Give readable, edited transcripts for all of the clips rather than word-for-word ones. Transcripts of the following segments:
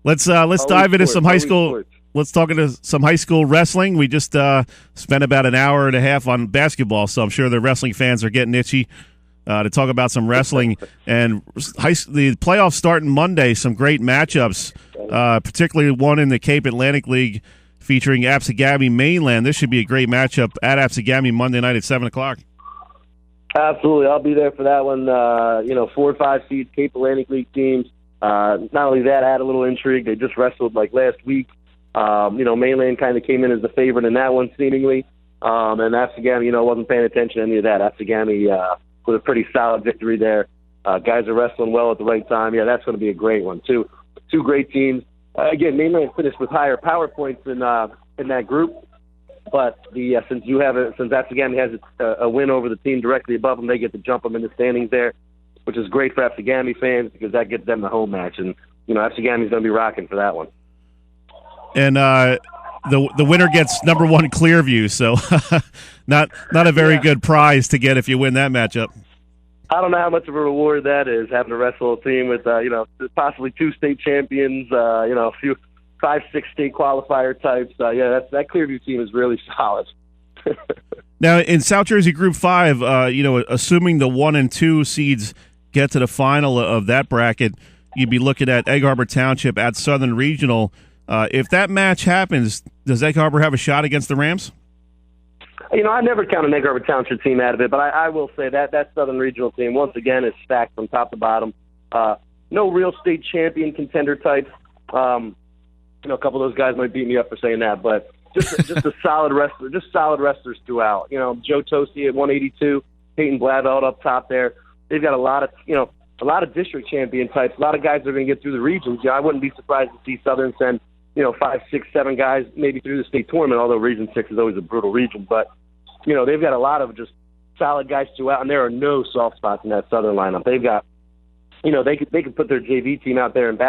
Let's Always dive into sports, some high always school. sports. Let's talk into some high school wrestling. We just spent about an hour and a half on basketball, so I'm sure the wrestling fans are getting itchy to talk about some wrestling. And the playoffs starting Monday. Some great matchups, particularly one in the Cape Atlantic League featuring Absegami Mainland. This should be a great matchup at Absegami Monday night at 7 o'clock. Absolutely, I'll be there for that one. 4 and 5 seed Cape Atlantic League teams. Not only that, add a little intrigue. They just wrestled like last week. Mainland kind of came in as the favorite in that one, seemingly. And Absegami, wasn't paying attention to any of that. Absegami with a pretty solid victory there. Guys are wrestling well at the right time. Yeah, that's going to be a great one, too. Two great teams. Again, Mainland finished with higher power points in that group. But since Absegami has a win over the team directly above them, they get to jump them in the standings there, which is great for Absegami fans because that gets them the home match. And, Absegami's going to be rocking for that one. And the winner gets number one Clearview, so not a very good prize to get if you win that matchup. I don't know how much of a reward that is, having to wrestle a team with possibly 2 state champions, a few 5-6 state qualifier types. That Clearview team is really solid. Now in South Jersey Group 5, assuming the 1 and 2 seeds get to the final of that bracket, you'd be looking at Egg Harbor Township at Southern Regional. If that match happens, does Egg Harbor have a shot against the Rams? I never count an Egg Harbor Township team out of it, but I will say that Southern Regional team, once again, is stacked from top to bottom. No real state champion contender types. A couple of those guys might beat me up for saying that, but just a solid wrestler, just solid wrestlers throughout. Joe Tosi at 182, Peyton Bladveld up top there. They've got a lot of district champion types, a lot of guys that are going to get through the regions. I wouldn't be surprised to see Southern send 5, 6, 7 guys maybe through the state tournament, although Region 6 is always a brutal region. But, they've got a lot of just solid guys throughout, and there are no soft spots in that Southern lineup. They've got, they could put their JV team out there and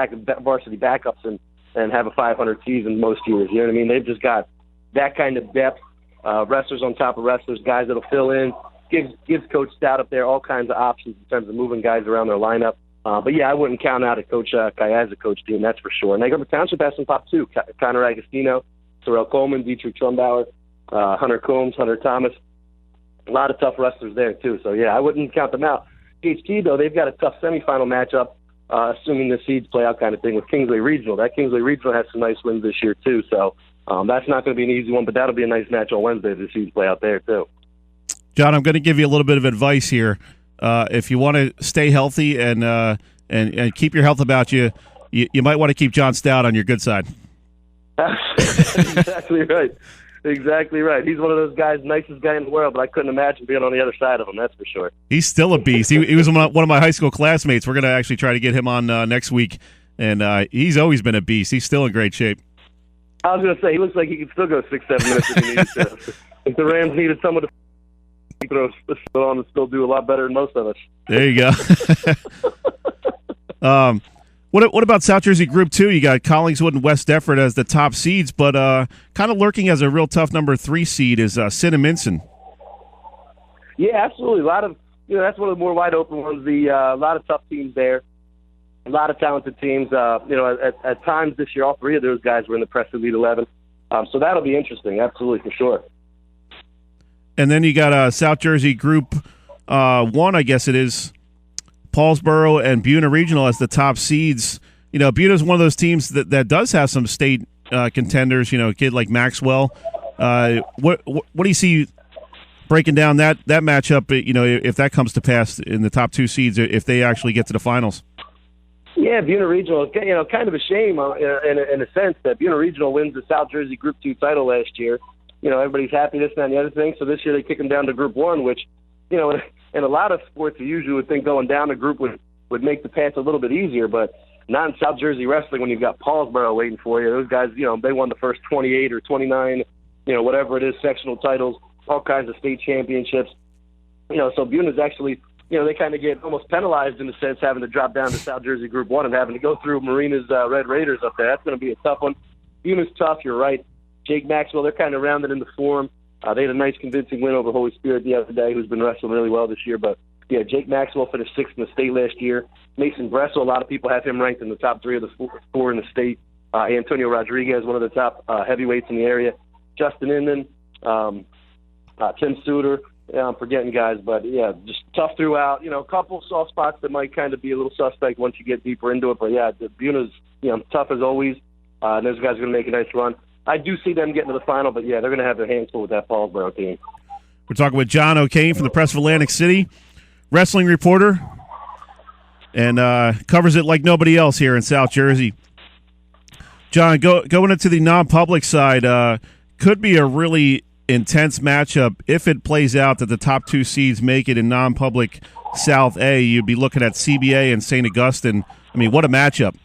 varsity backups and have a 500 season most years. You know what I mean? They've just got that kind of depth, wrestlers on top of wrestlers, guys that'll fill in, gives Coach Stout up there all kinds of options in terms of moving guys around their lineup. I wouldn't count out a Coach Kayaza coach team, that's for sure. And Egg Harbor Township has some pop, too. Connor Agostino, Terrell Coleman, Dietrich Trumbauer, Hunter Combs, Hunter Thomas. A lot of tough wrestlers there, too. So, I wouldn't count them out. HT, though, they've got a tough semifinal matchup, assuming the seeds play out kind of thing, with Kingsley Regional. That Kingsley Regional has some nice wins this year, too. So that's not going to be an easy one, but that'll be a nice match on Wednesday if the seeds play out there, too. John, I'm going to give you a little bit of advice here. If you want to stay healthy and keep your health about you, you might want to keep John Stout on your good side. Exactly right. Exactly right. He's one of those guys, nicest guy in the world, but I couldn't imagine being on the other side of him, that's for sure. He's still a beast. He was one of my high school classmates. We're going to actually try to get him on next week, and he's always been a beast. He's still in great shape. I was going to say, he looks like he could still go 6-7 minutes if he needed to. If the Rams needed someone to throw on and still do a lot better than most of us. There you go. What about South Jersey Group 2? You got Collingswood and West Deptford as the top seeds, but kind of lurking as a real tough number 3 seed is Cinnaminson. Yeah, absolutely. A lot of that's one of the more wide open ones. A lot of tough teams there, a lot of talented teams. At times this year, all 3 of those guys were in the Press Elite 11, so that'll be interesting. Absolutely, for sure. And then you got South Jersey Group 1, I guess it is. Paulsboro and Buna Regional as the top seeds. Buna is one of those teams that does have some state contenders. A kid like Maxwell. What do you see breaking down that matchup? If that comes to pass in the top 2 seeds, if they actually get to the finals. Yeah, Buna Regional. Kind of a shame in a sense that Buna Regional wins the South Jersey Group 2 title last year. Everybody's happy this, that, and the other thing. So this year they kick them down to Group 1, which in a lot of sports, you usually would think going down a group would make the path a little bit easier, but not in South Jersey wrestling when you've got Paulsboro waiting for you. Those guys, they won the first 28 or 29, whatever it is, sectional titles, all kinds of state championships. So Buna's actually, they kind of get almost penalized in a sense, having to drop down to South Jersey Group 1 and having to go through Marina's Red Raiders up there. That's going to be a tough one. Buna's tough, you're right. Jake Maxwell, they're kind of rounded into form. They had a nice convincing win over Holy Spirit the other day, who's been wrestling really well this year. But Jake Maxwell finished 6th in the state last year. Mason Bressel, a lot of people have him ranked in the top 3 of the 4 in the state. Antonio Rodriguez, one of the top heavyweights in the area. Justin Inman, Tim Suter. Yeah, I'm forgetting guys, but yeah, just tough throughout. A couple soft spots that might kind of be a little suspect once you get deeper into it. But yeah, Buna's tough as always. And those guys are going to make a nice run. I do see them getting to the final, but yeah, they're going to have their hands full with that Paulsboro team. We're talking with John O'Kane from the Press of Atlantic City, wrestling reporter, and covers it like nobody else here in South Jersey. John, going into the non-public side, could be a really intense matchup if it plays out that the top 2 seeds make it in non-public South A. You'd be looking at CBA and St. Augustine. I mean, what a matchup.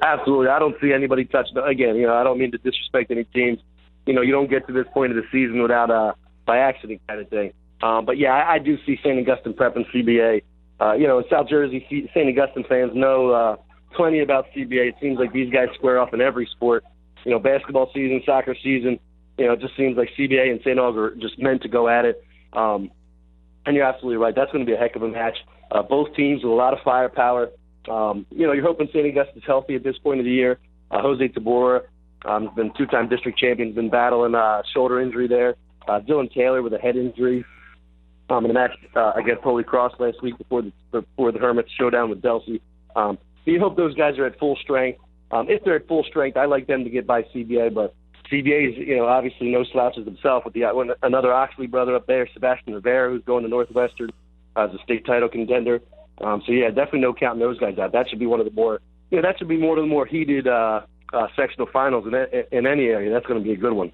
Absolutely. I don't see anybody touch – again, I don't mean to disrespect any teams. You don't get to this point of the season without by accident kind of thing. But, yeah, I do see St. Augustine Prep and CBA. In South Jersey, St. Augustine fans know plenty about CBA. It seems like these guys square off in every sport. Basketball season, soccer season. It just seems like CBA and St. Aug are just meant to go at it. And you're absolutely right. That's going to be a heck of a match. Both teams with a lot of firepower. You're hoping St. Augustine's healthy at this point of the year. Jose Tabora, been 2-time district champion, been battling shoulder injury there. Dylan Taylor with a head injury in a match against Holy Cross last week before the Hermits showdown with Delsey. So you hope those guys are at full strength. If they're at full strength, I like them to get by CBA, but CBA is, obviously no slouches himself with another Oxley brother up there, Sebastian Rivera, who's going to Northwestern as a state title contender. So yeah, definitely no counting those guys out. That should be one of the more, that should be one of the more heated sectional finals in any area. That's going to be a good one.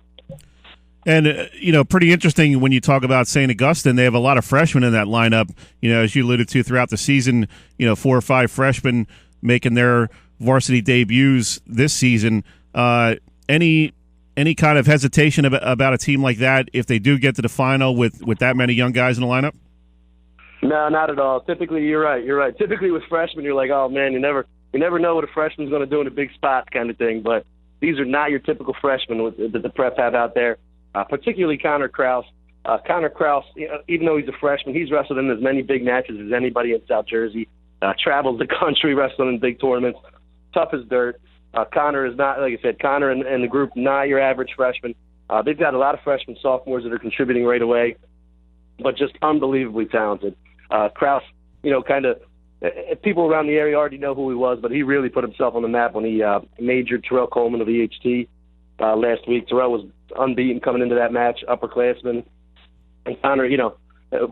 And, pretty interesting when you talk about St. Augustine, they have a lot of freshmen in that lineup. As you alluded to throughout the season, 4 or 5 freshmen making their varsity debuts this season. Any kind of hesitation about a team like that if they do get to the final with that many young guys in the lineup? No, not at all. Typically, you're right. Typically with freshmen, you're like, oh, man, you never know what a freshman's going to do in a big spot kind of thing. But these are not your typical freshmen that the Prep have out there, particularly Connor Kraus. Connor Kraus, even though he's a freshman, he's wrestled in as many big matches as anybody in South Jersey, travels the country wrestling in big tournaments, tough as dirt. Connor is not, like I said, Connor and the group, not your average freshman. They've got a lot of freshmen, sophomores that are contributing right away, but just unbelievably talented. Kraus, people around the area already know who he was, but he really put himself on the map when he majored Terrell Coleman of EHT last week. Terrell was unbeaten coming into that match, upperclassman. And Connor,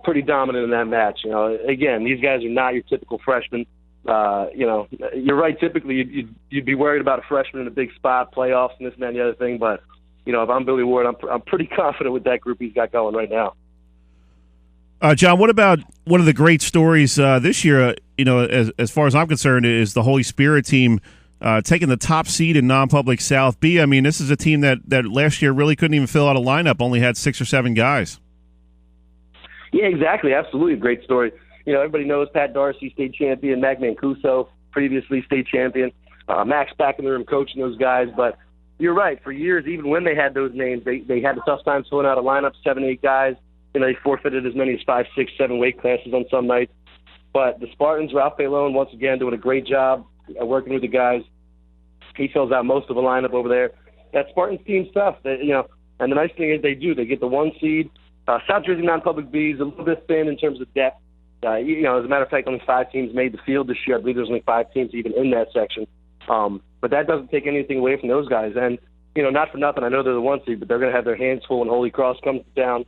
pretty dominant in that match. Again, these guys are not your typical freshmen. You're right. Typically, you'd be worried about a freshman in a big spot, playoffs, and this and that and the other thing. But if I'm Billy Ward, I'm pretty confident with that group he's got going right now. John, what about one of the great stories this year? As far as I'm concerned, is the Holy Spirit team taking the top seed in non-public South B. I mean, this is a team that last year really couldn't even fill out a lineup; only had 6 or 7 guys. Yeah, exactly. Absolutely, a great story. Everybody knows Pat Darcy, state champion, Mac Mancuso, previously state champion. Mac's back in the room coaching those guys. But you're right. For years, even when they had those names, they had a tough time filling out a lineup, 7, 8 guys. They forfeited as many as 5, 6, 7 weight classes on some nights. But the Spartans, Ralph Bailone, once again, doing a great job working with the guys. He fills out most of the lineup over there. That Spartans team's tough. And the nice thing is they get the 1 seed. South Jersey non-public B is a little bit thin in terms of depth. As a matter of fact, only 5 teams made the field this year. I believe there's only 5 teams even in that section. But that doesn't take anything away from those guys. And, not for nothing, I know they're the 1 seed, but they're going to have their hands full when Holy Cross comes down.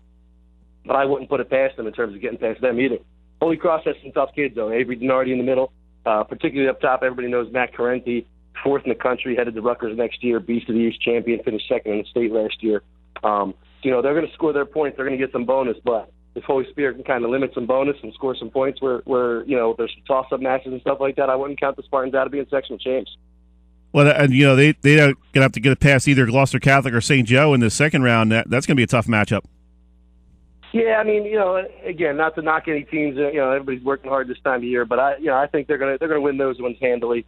But I wouldn't put it past them in terms of getting past them either. Holy Cross has some tough kids, though. Avery Denardi in the middle, particularly up top. Everybody knows Matt Carenti, 4th in the country, headed to Rutgers next year, Beast of the East champion, finished 2nd in the state last year. They're going to score their points. They're going to get some bonus, but if Holy Spirit can kind of limit some bonus and score some points where there's some toss-up matches and stuff like that, I wouldn't count the Spartans out of being sectional champs. Well, and they're going to have to get past either Gloucester Catholic or St. Joe in the second round. That's going to be a tough matchup. Yeah, I mean, again, not to knock any teams. Everybody's working hard this time of year, but I think they're gonna win those ones handily.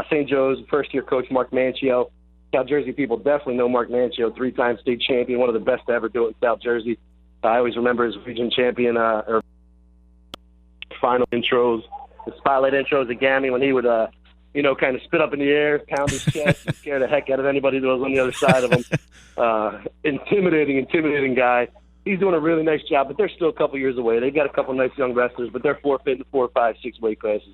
St. Joe's first-year coach Mark Manchio. South Jersey people definitely know Mark Manchio, 3-time state champion, one of the best to ever do it in South Jersey. I always remember his region champion final intros, the spotlight intros of Gammy when he would, kind of spit up in the air, pound his chest, and scare the heck out of anybody that was on the other side of him. Intimidating guy. He's doing a really nice job, but they're still a couple years away. They've got a couple nice young wrestlers, but they're forfeiting 4, 5, 6 weight classes.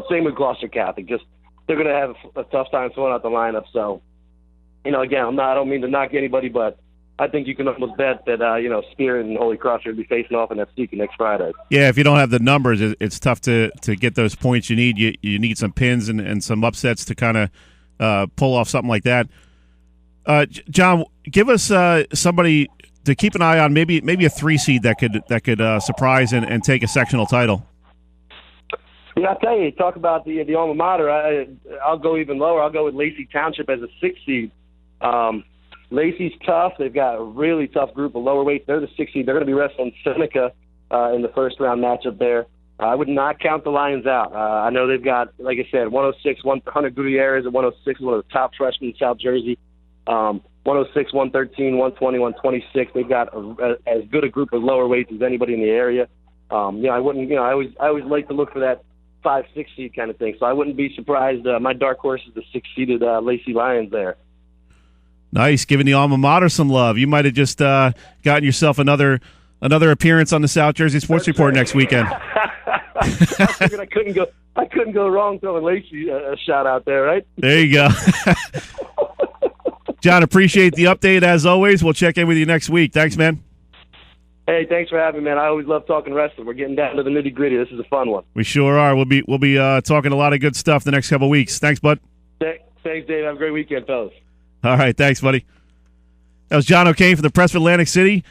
Same with Gloucester Catholic. Just they're going to have a tough time throwing out the lineup. So, again, I don't mean to knock anybody, but I think you can almost bet that Spirit and Holy Cross will be facing off in that Seeker next Friday. Yeah, if you don't have the numbers, it's tough to get those points you need. You need some pins and some upsets to kind of pull off something like that. John, give us somebody to keep an eye on, maybe a 3 seed that could surprise and take a sectional title. Yeah, I'll tell you, talk about the alma mater. I'll go even lower. I'll go with Lacey Township as a 6 seed. Lacey's tough. They've got a really tough group of lower weights. They're the 6 seed. They're going to be wrestling Seneca in the first round matchup there. I would not count the Lions out. I know they've got, like I said, 106, 100 Gutierrez at 106, one of the top freshmen in South Jersey. 106, 113, 120, 126. They've got as good a group of lower weights as anybody in the area. I always like to look for that 5, 6 seed kind of thing. So I wouldn't be surprised. My dark horse is the 6-seeded Lacey Lions there. Nice, giving the alma mater some love. You might have just gotten yourself another appearance on the South Jersey Sports Report next weekend. I figured I couldn't go wrong throwing Lacey a shout out there, right? There you go. John, appreciate the update as always. We'll check in with you next week. Thanks, man. Hey, thanks for having me, man. I always love talking wrestling. We're getting down to the nitty gritty. This is a fun one. We sure are. We'll be talking a lot of good stuff the next couple of weeks. Thanks, bud. Thanks, Dave. Have a great weekend, fellas. All right, thanks, buddy. That was John O'Kane from the Press of Atlantic City.